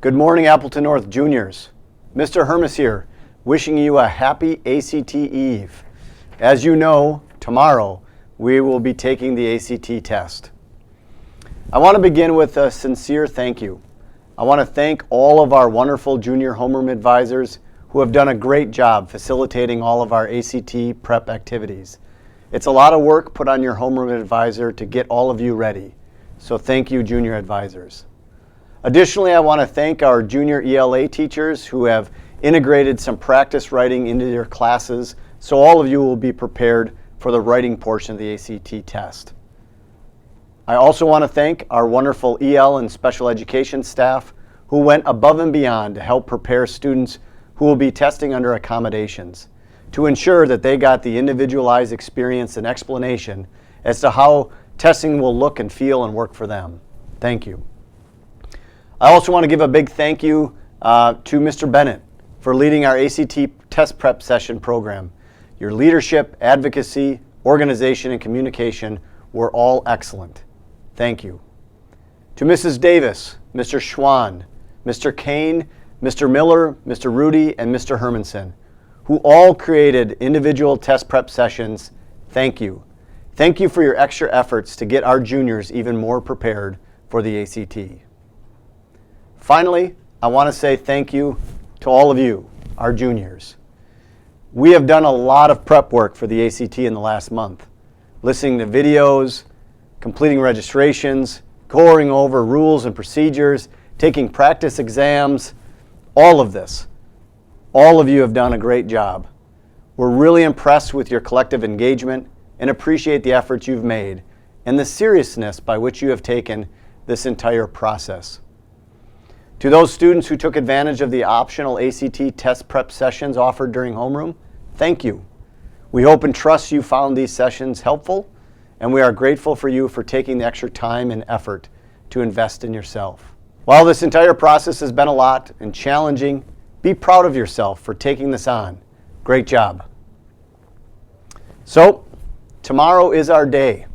Good morning, Appleton North Juniors. Mr. Hermes here, wishing you a happy ACT Eve. As you know, tomorrow we will be taking the ACT test. I want to begin with a sincere thank you. I want to thank all of our wonderful junior homeroom advisors who have done a great job facilitating all of our ACT prep activities. It's a lot of work put on your homeroom advisor to get all of you ready. So thank you, junior advisors. Additionally, I want to thank our junior ELA teachers who have integrated some practice writing into their classes so all of you will be prepared for the writing portion of the ACT test. I also want to thank our wonderful EL and special education staff who went above and beyond to help prepare students who will be testing under accommodations to ensure that they got the individualized experience and explanation as to how testing will look and feel and work for them. Thank you. I also want to give a big thank you to Mr. Bennett for leading our ACT test prep session program. Your leadership, advocacy, organization, and communication were all excellent. Thank you. To Mrs. Davis, Mr. Schwan, Mr. Kane, Mr. Miller, Mr. Rudy, and Mr. Hermanson, who all created individual test prep sessions, thank you. Thank you for your extra efforts to get our juniors even more prepared for the ACT. Finally, I want to say thank you to all of you, our juniors. We have done a lot of prep work for the ACT in the last month, listening to videos, completing registrations, going over rules and procedures, taking practice exams, all of this. All of you have done a great job. We're really impressed with your collective engagement and appreciate the efforts you've made and the seriousness by which you have taken this entire process. To those students who took advantage of the optional ACT test prep sessions offered during homeroom, thank you. We hope and trust you found these sessions helpful, and we are grateful for you for taking the extra time and effort to invest in yourself. While this entire process has been a lot and challenging, be proud of yourself for taking this on. Great job. So, tomorrow is our day.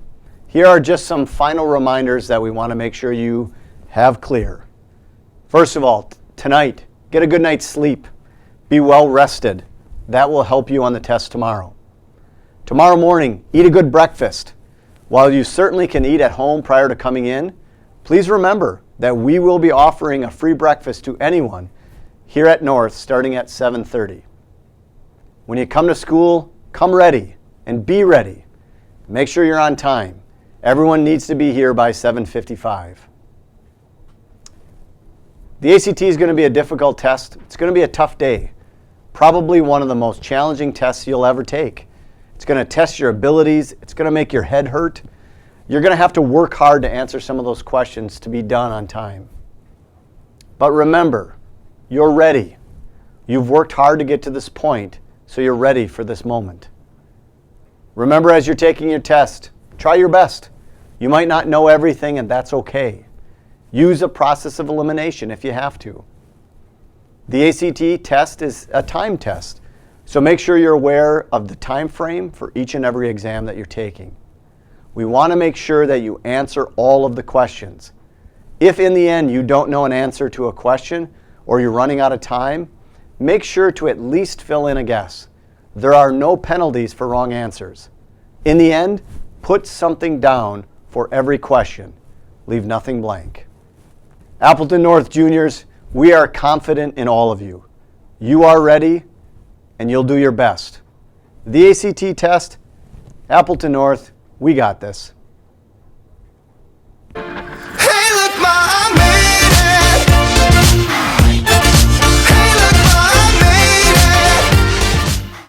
Here are just some final reminders that we want to make sure you have clear. First of all, tonight, get a good night's sleep. Be well rested. That will help you on the test tomorrow. Tomorrow morning, eat a good breakfast. While you certainly can eat at home prior to coming in, please remember that we will be offering a free breakfast to anyone here at North starting at 7:30. When you come to school, come ready and be ready. Make sure you're on time. Everyone needs to be here by 7:55. The ACT is going to be a difficult test. It's going to be a tough day. Probably one of the most challenging tests you'll ever take. It's going to test your abilities. It's going to make your head hurt. You're going to have to work hard to answer some of those questions to be done on time. But remember, you're ready. You've worked hard to get to this point, so you're ready for this moment. Remember, as you're taking your test, try your best. You might not know everything, and that's okay. Use a process of elimination if you have to. The ACT test is a time test, so make sure you're aware of the time frame for each and every exam that you're taking. We want to make sure that you answer all of the questions. If in the end you don't know an answer to a question or you're running out of time, make sure to at least fill in a guess. There are no penalties for wrong answers. In the end, put something down for every question. Leave nothing blank. Appleton North Juniors, we are confident in all of you. You are ready, and you'll do your best. The ACT test, Appleton North, we got this.